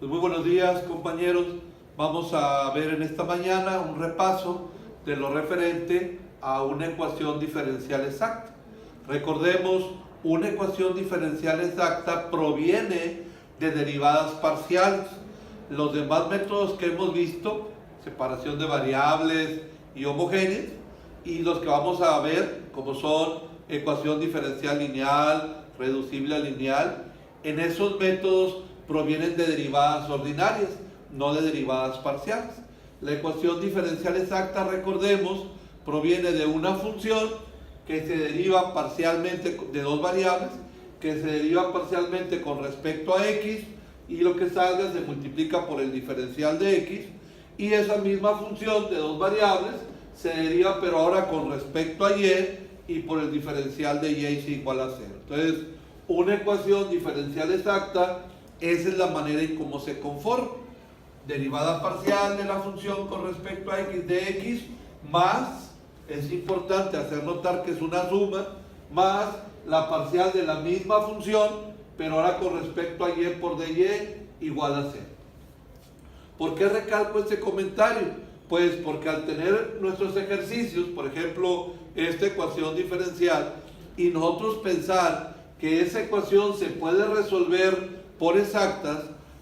Pues muy buenos días, compañeros. Vamos a ver en esta mañana un repaso de lo referente a una ecuación diferencial exacta. Recordemos, una ecuación diferencial exacta proviene de derivadas parciales. Los demás métodos que hemos visto, separación de variables y homogéneas, y los que vamos a ver, como son ecuación diferencial lineal, reducible a lineal, en esos métodos provienen de derivadas ordinarias, no de derivadas parciales. La ecuación diferencial exacta, recordemos, proviene de una función que se deriva parcialmente de dos variables, que se deriva parcialmente con respecto a x, y lo que salga se multiplica por el diferencial de x, y esa misma función de dos variables se deriva pero ahora con respecto a y, y por el diferencial de y es igual a 0. Entonces, una ecuación diferencial exacta, esa es la manera en cómo se conforma. Derivada parcial de la función con respecto a x de x, más, es importante hacer notar que es una suma, más la parcial de la misma función, pero ahora con respecto a y por dy igual a 0. ¿Por qué recalco este comentario? Pues porque al tener nuestros ejercicios, por ejemplo, esta ecuación diferencial, y nosotros pensar que esa ecuación se puede resolver por exactas,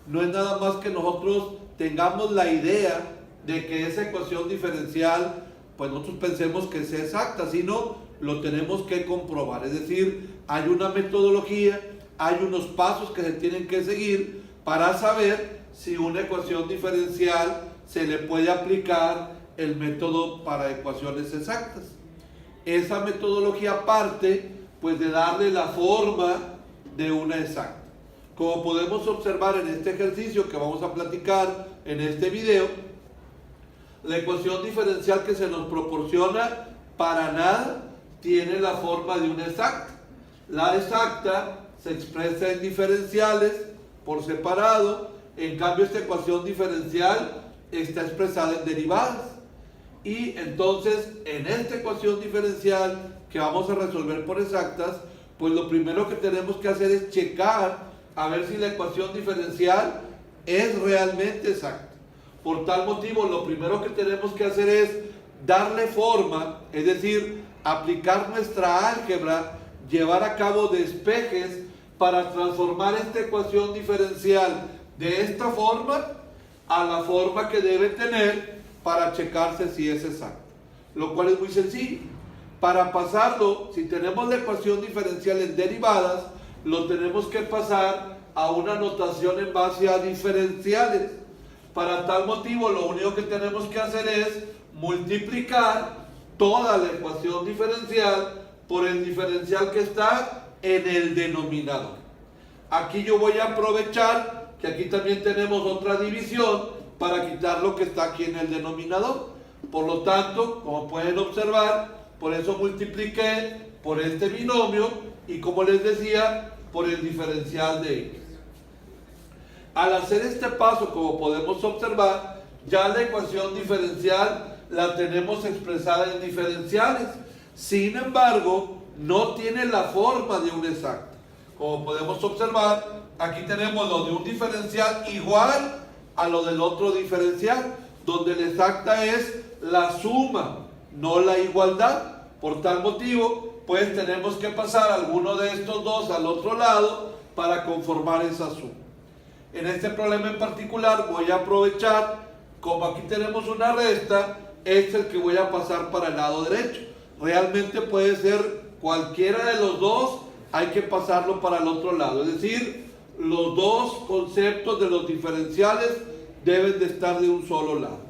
no es nada más que nosotros tengamos la idea de que esa ecuación diferencial, pues nosotros pensemos que sea exacta, sino lo tenemos que comprobar. Es decir, hay una metodología, hay unos pasos que se tienen que seguir para saber si una ecuación diferencial se le puede aplicar el método para ecuaciones exactas. Esa metodología parte pues de darle la forma de una exacta. Como podemos observar en este ejercicio que vamos a platicar en este video, la ecuación diferencial que se nos proporciona para nada tiene la forma de una exacta. La exacta se expresa en diferenciales por separado, en cambio esta ecuación diferencial está expresada en derivadas. Y entonces en esta ecuación diferencial que vamos a resolver por exactas, pues lo primero que tenemos que hacer es checar a ver si la ecuación diferencial es realmente exacta. Por tal motivo, lo primero que tenemos que hacer es darle forma, es decir, aplicar nuestra álgebra, llevar a cabo despejes para transformar esta ecuación diferencial de esta forma a la forma que debe tener para checarse si es exacta. Lo cual es muy sencillo. Para pasarlo, si tenemos la ecuación diferencial en derivadas, lo tenemos que pasar a una notación en base a diferenciales. Para tal motivo, lo único que tenemos que hacer es multiplicar toda la ecuación diferencial por el diferencial que está en el denominador. Aquí yo voy a aprovechar que aquí también tenemos otra división para quitar lo que está aquí en el denominador. Por lo tanto, como pueden observar, por eso multipliqué por este binomio y, como les decía, por el diferencial de x. Al hacer este paso, como podemos observar, ya la ecuación diferencial la tenemos expresada en diferenciales. Sin embargo, no tiene la forma de un exacta. Como podemos observar, aquí tenemos lo de un diferencial igual a lo del otro diferencial, donde la exacta es la suma, no la igualdad. Por tal motivo, pues tenemos que pasar alguno de estos dos al otro lado para conformar esa suma. En este problema en particular voy a aprovechar, como aquí tenemos una resta, este es el que voy a pasar para el lado derecho. Realmente puede ser cualquiera de los dos, hay que pasarlo para el otro lado. Es decir, los dos conceptos de los diferenciales deben de estar de un solo lado.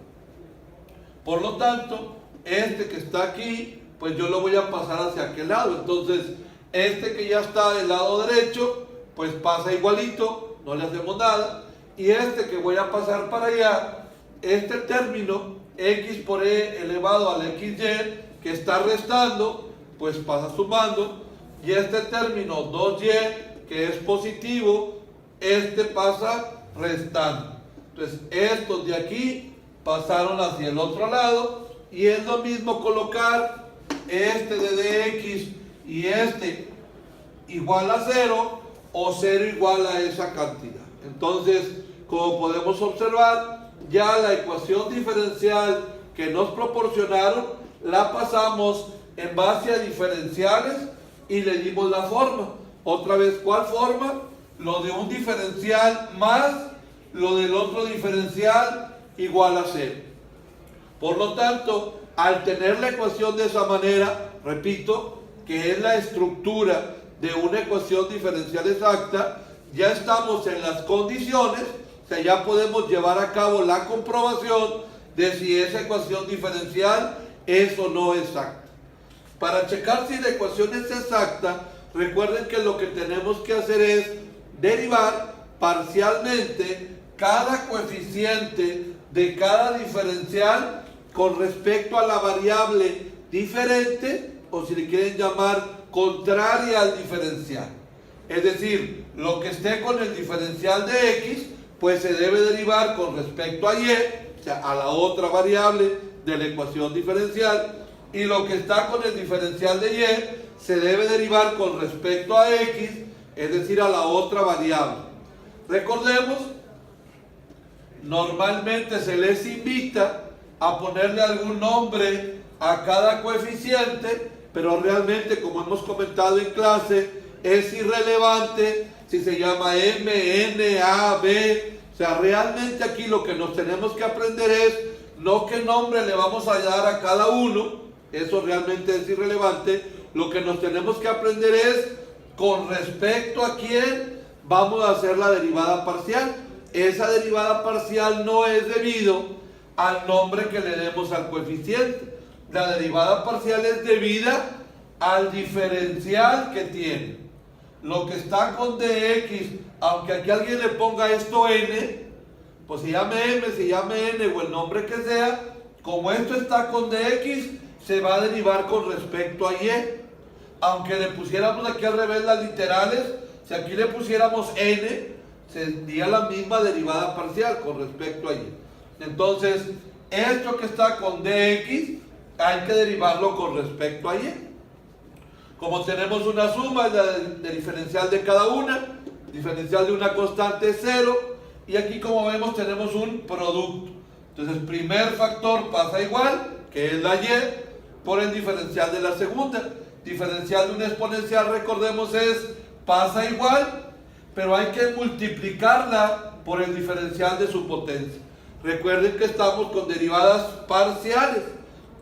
Por lo tanto, este que está aquí, pues yo lo voy a pasar hacia aquel lado. Entonces, este que ya está del lado derecho, pues pasa igualito, no le hacemos nada. Y este que voy a pasar para allá, este término, x por e elevado a la xy, que está restando, pues pasa sumando. Y este término 2y, que es positivo, este pasa restando. Entonces, estos de aquí pasaron hacia el otro lado. Y es lo mismo colocar este de dx y este igual a 0 o 0 igual a esa cantidad. Entonces, como podemos observar, ya la ecuación diferencial que nos proporcionaron la pasamos en base a diferenciales y le dimos la forma. Otra vez, ¿cuál forma? Lo de un diferencial más lo del otro diferencial igual a 0. Por lo tanto, al tener la ecuación de esa manera, repito, que es la estructura de una ecuación diferencial exacta, ya estamos en las condiciones, o sea, ya podemos llevar a cabo la comprobación de si esa ecuación diferencial es o no exacta. Para checar si la ecuación es exacta, recuerden que lo que tenemos que hacer es derivar parcialmente cada coeficiente de cada diferencial con respecto a la variable diferente, o si le quieren llamar contraria al diferencial. Es decir, lo que esté con el diferencial de x, pues se debe derivar con respecto a y, o sea, a la otra variable de la ecuación diferencial, y lo que está con el diferencial de y se debe derivar con respecto a x, es decir, a la otra variable. Recordemos, normalmente se les invita a ponerle algún nombre a cada coeficiente, pero realmente, como hemos comentado en clase, es irrelevante si se llama M, N, A, B. O sea, realmente aquí lo que nos tenemos que aprender es no qué nombre le vamos a dar a cada uno, eso realmente es irrelevante. Lo que nos tenemos que aprender es con respecto a quién vamos a hacer la derivada parcial. Esa derivada parcial no es debido al nombre que le demos al coeficiente. La derivada parcial es debida al diferencial que tiene. Lo que está con dx, aunque aquí alguien le ponga esto n, pues se llame m, se llame n o el nombre que sea, como esto está con dx, se va a derivar con respecto a y. Aunque le pusiéramos aquí al revés las literales, si aquí le pusiéramos n, sería la misma derivada parcial con respecto a y. Entonces, esto que está con dx, hay que derivarlo con respecto a y. Como tenemos una suma, es la de diferencial de cada una, diferencial de una constante es 0, y aquí, como vemos, tenemos un producto. Entonces, primer factor pasa igual, que es la y, por el diferencial de la segunda. Diferencial de una exponencial, recordemos, es pasa igual, pero hay que multiplicarla por el diferencial de su potencia. Recuerden que estamos con derivadas parciales.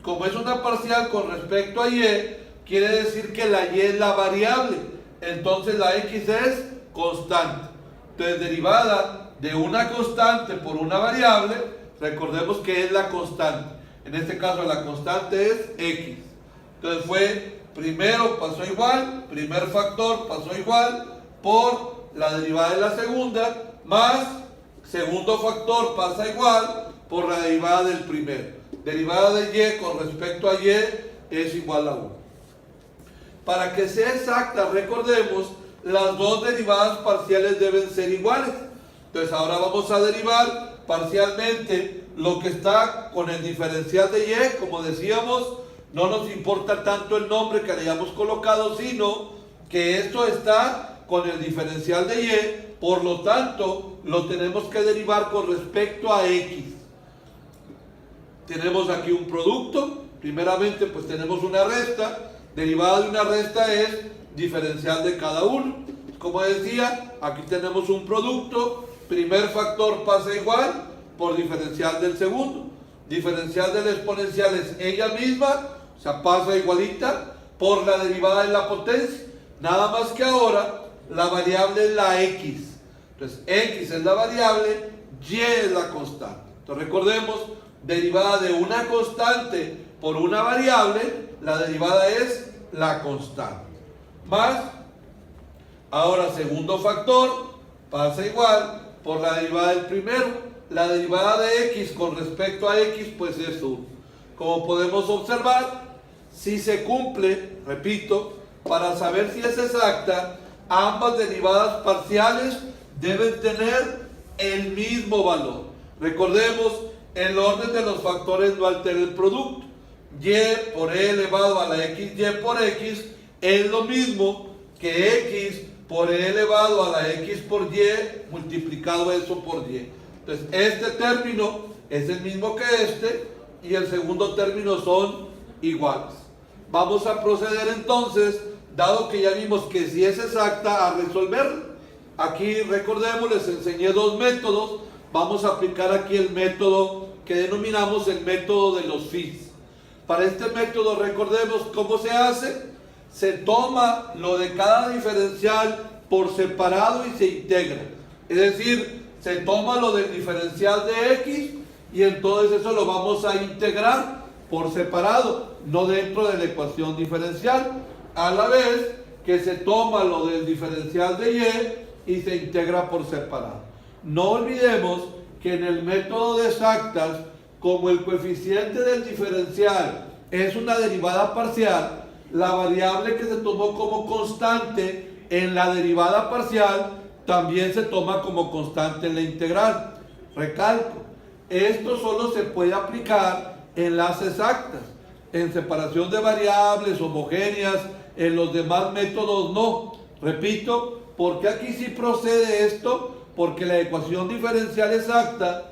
Como es una parcial con respecto a y, quiere decir que la y es la variable, entonces la x es constante. Entonces, derivada de una constante por una variable, recordemos que es la constante. En este caso la constante es x. Entonces fue primero pasó igual, primer factor pasó igual por la derivada de la segunda, más segundo factor pasa igual por la derivada del primero. Derivada de y con respecto a y es igual a 1. Para que sea exacta, recordemos, las dos derivadas parciales deben ser iguales. Entonces ahora vamos a derivar parcialmente lo que está con el diferencial de y. Como decíamos, no nos importa tanto el nombre que le hayamos colocado, sino que esto está con el diferencial de y, por lo tanto lo tenemos que derivar con respecto a x. Tenemos aquí un producto, primeramente pues tenemos una resta, derivada de una resta es diferencial de cada uno. Como decía, aquí tenemos un producto, primer factor pasa igual por diferencial del segundo. Diferencial de la exponencial es ella misma, o sea, pasa igualita por la derivada de la potencia. Nada más que ahora la variable es la x. Entonces, x es la variable, y es la constante. Entonces, recordemos, derivada de una constante por una variable, la derivada es la constante. Más, ahora segundo factor, pasa igual por la derivada del primero. La derivada de x con respecto a x, pues es 1. Como podemos observar, si se cumple, repito, para saber si es exacta, ambas derivadas parciales deben tener el mismo valor. Recordemos, el orden de los factores no altera el producto. Y por e elevado a la xy por x es lo mismo que x por e elevado a la x por y multiplicado eso por y. Entonces este término es el mismo que este y el segundo término son iguales. Vamos a proceder entonces, dado que ya vimos que si es exacta, a resolverla. Aquí recordemos, les enseñé dos métodos. Vamos a aplicar aquí el método que denominamos el método de los phis. Para este método recordemos cómo se hace. Se toma lo de cada diferencial por separado y se integra. Es decir, se toma lo del diferencial de x y entonces eso lo vamos a integrar por separado, no dentro de la ecuación diferencial. A la vez que se toma lo del diferencial de y se integra por separado. No olvidemos que en el método de exactas, como el coeficiente del diferencial es una derivada parcial, la variable que se tomó como constante en la derivada parcial también se toma como constante en la integral. Recalco, esto solo se puede aplicar en las exactas, en separación de variables homogéneas, en los demás métodos no. Repito, ¿por qué aquí sí procede esto? Porque la ecuación diferencial exacta,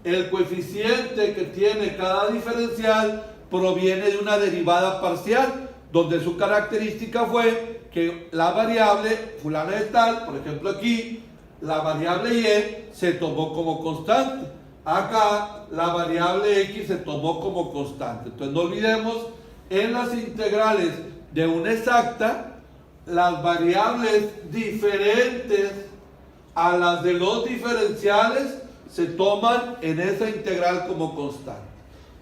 el coeficiente que tiene cada diferencial proviene de una derivada parcial, donde su característica fue que la variable fulana de tal, por ejemplo aquí, la variable y se tomó como constante. Acá la variable x se tomó como constante. Entonces no olvidemos, en las integrales de una exacta, las variables diferentes a las de los diferenciales se toman en esa integral como constante.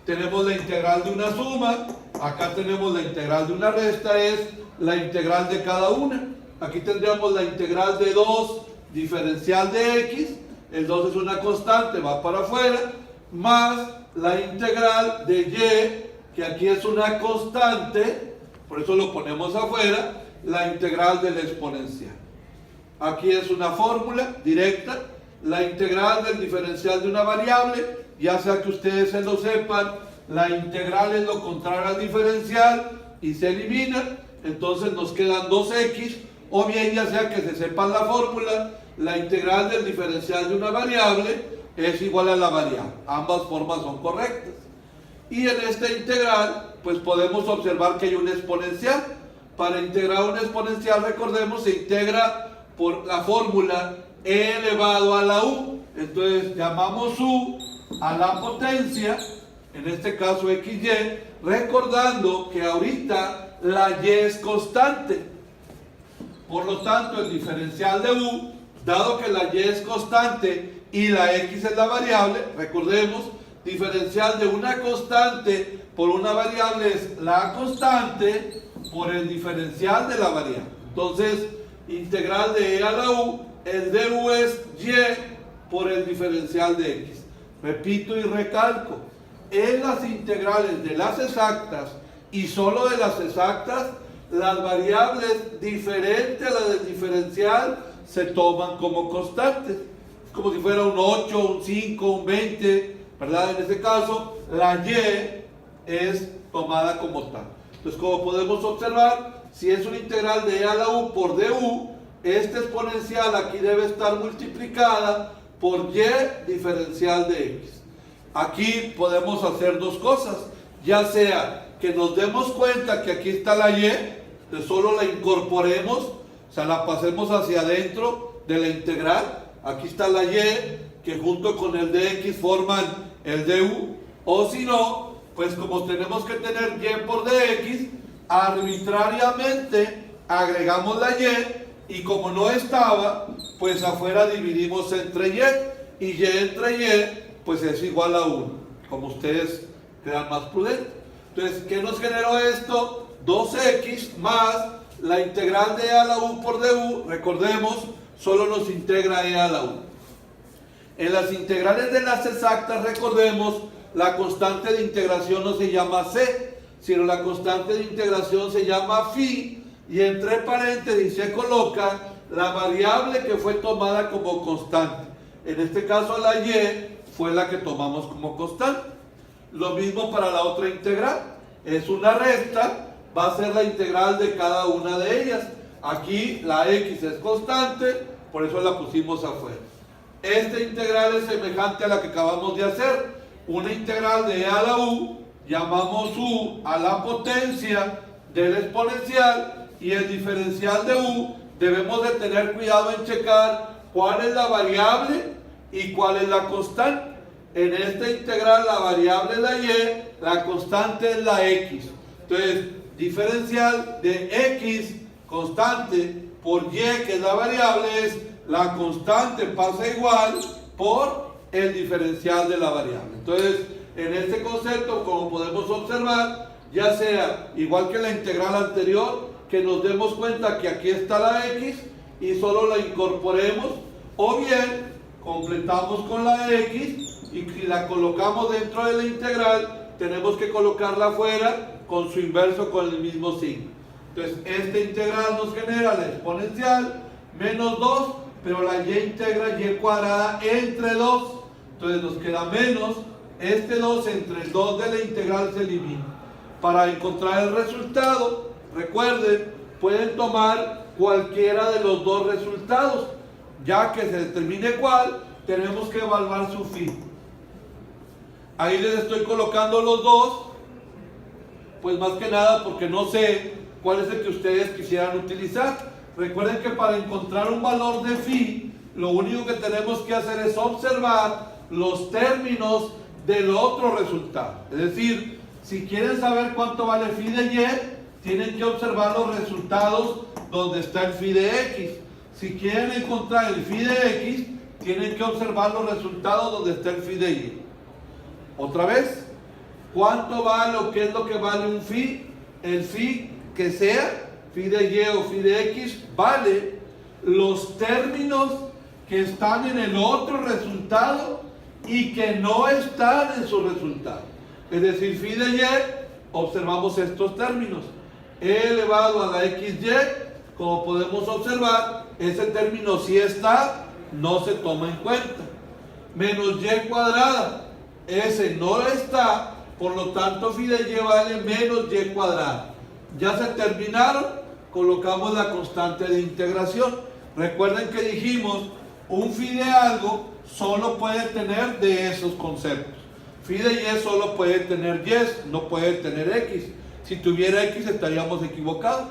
Tenemos la integral de una suma, acá tenemos la integral de una resta, es la integral de cada una. Aquí tendríamos la integral de 2 diferencial de x, el 2 es una constante, va para afuera, más la integral de y, que aquí es una constante, por eso lo ponemos afuera, la integral del exponencial. Aquí es una fórmula directa, la integral del diferencial de una variable, ya sea que ustedes se lo sepan, la integral es lo contrario al diferencial y se elimina, entonces nos quedan 2x, o bien ya sea que se sepan la fórmula, la integral del diferencial de una variable es igual a la variable. Ambas formas son correctas. Y en esta integral, pues podemos observar que hay un exponencial. Para integrar un exponencial, recordemos, se integra por la fórmula e elevado a la u. Entonces llamamos u a la potencia, en este caso xy, recordando que ahorita la y es constante. Por lo tanto, el diferencial de u, dado que la y es constante y la x es la variable, recordemos, diferencial de una constante por una variable es la constante por el diferencial de la variable. Entonces, integral de e a la u, el de u es y por el diferencial de x. Repito y recalco, en las integrales de las exactas y solo de las exactas, las variables diferentes a las del diferencial se toman como constantes. Es como si fuera un 8, un 5, un 20, ¿verdad? En este caso, la y es tomada como tal. Entonces, como podemos observar, si es una integral de e a la u por du, esta exponencial aquí debe estar multiplicada por y diferencial de x. Aquí podemos hacer dos cosas, ya sea que nos demos cuenta que aquí está la y, que solo la incorporemos, o sea, la pasemos hacia adentro de la integral. Aquí está la y, que junto con el de x forman el du, o si no, pues como tenemos que tener y por dx, arbitrariamente agregamos la y como no estaba, pues afuera dividimos entre y entre y, pues es igual a 1, como ustedes crean más prudente. Entonces, ¿qué nos generó esto? 2x más la integral de e a la u por du, recordemos, solo nos integra e a la u. En las integrales de las exactas, recordemos, la constante de integración no se llama c, sino la constante de integración se llama phi, y entre paréntesis se coloca la variable que fue tomada como constante. En este caso la y fue la que tomamos como constante. Lo mismo para la otra integral, es una resta, va a ser la integral de cada una de ellas. Aquí la x es constante, por eso la pusimos afuera. Esta integral es semejante a la que acabamos de hacer. Una integral de e a la u, llamamos u a la potencia del exponencial, y el diferencial de u debemos de tener cuidado en checar cuál es la variable y cuál es la constante. En esta integral la variable es la y, la constante es la x. Entonces, diferencial de x constante por y, que es la variable, es la constante pasa igual por el diferencial de la variable. Entonces, en este concepto, como podemos observar, ya sea igual que la integral anterior, que nos demos cuenta que aquí está la x y solo la incorporemos, o bien completamos con la x y si la colocamos dentro de la integral, tenemos que colocarla afuera con su inverso con el mismo signo. Entonces, esta integral nos genera la exponencial menos 2, pero la y integra y cuadrada entre 2. Entonces nos queda menos, este 2 entre el 2 de la integral se elimina. Para encontrar el resultado, recuerden, pueden tomar cualquiera de los dos resultados. Ya que se determine cuál, tenemos que evaluar su phi. Ahí les estoy colocando los dos, pues más que nada porque no sé cuál es el que ustedes quisieran utilizar. Recuerden que para encontrar un valor de phi, lo único que tenemos que hacer es observar los términos del otro resultado. Es decir, si quieren saber cuánto vale phi de y, tienen que observar los resultados donde está el phi de x. Si quieren encontrar el phi de x, tienen que observar los resultados donde está el phi de y. Otra vez, ¿cuánto vale o qué es lo que vale un phi? El phi que sea, phi de y o phi de x, vale los términos que están en el otro resultado y que no están en su resultado. Es decir, phi de y, observamos estos términos. E elevado a la xy, como podemos observar, ese término sí está, no se toma en cuenta. Menos y cuadrada, ese no está, por lo tanto phi de y vale menos y cuadrada. Ya se terminaron, colocamos la constante de integración. Recuerden que dijimos, un phi de algo solo puede tener de esos conceptos. Phi de y solo puede tener y, no puede tener x. Si tuviera x estaríamos equivocados.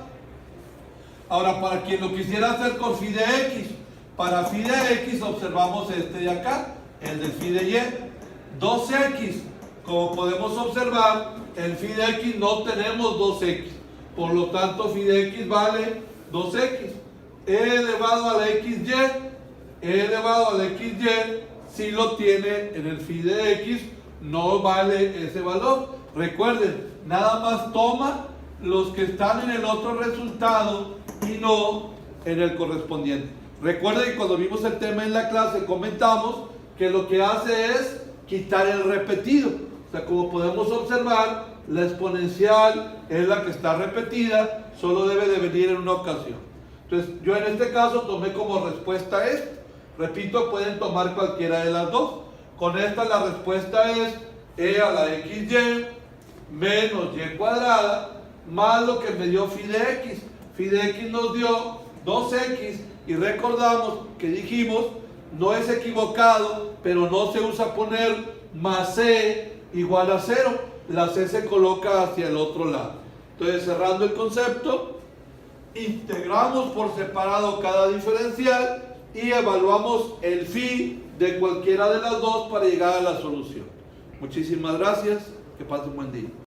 Ahora, para quien lo quisiera hacer con phi de x, para phi de x observamos este de acá, el del phi de y. 2x, como podemos observar, en phi de x no tenemos 2x. Por lo tanto, phi de x vale 2x. E elevado a la xy, e elevado a la xy, si lo tiene en el phi de x, no vale ese valor. Recuerden, nada más toma los que están en el otro resultado y no en el correspondiente. Recuerden que cuando vimos el tema en la clase comentamos que lo que hace es quitar el repetido. O sea, como podemos observar, la exponencial es la que está repetida, solo debe de venir en una ocasión. Entonces, yo en este caso tomé como respuesta esta. Repito, pueden tomar cualquiera de las dos. Con esta la respuesta es e a la xy menos y cuadrada más lo que me dio phi de x. Phi de x nos dio 2x y recordamos que dijimos, no es equivocado, pero no se usa poner más c igual a 0. La c se coloca hacia el otro lado. Entonces, cerrando el concepto, integramos por separado cada diferencial y evaluamos el phi de cualquiera de las dos para llegar a la solución. Muchísimas gracias, que pasen un buen día.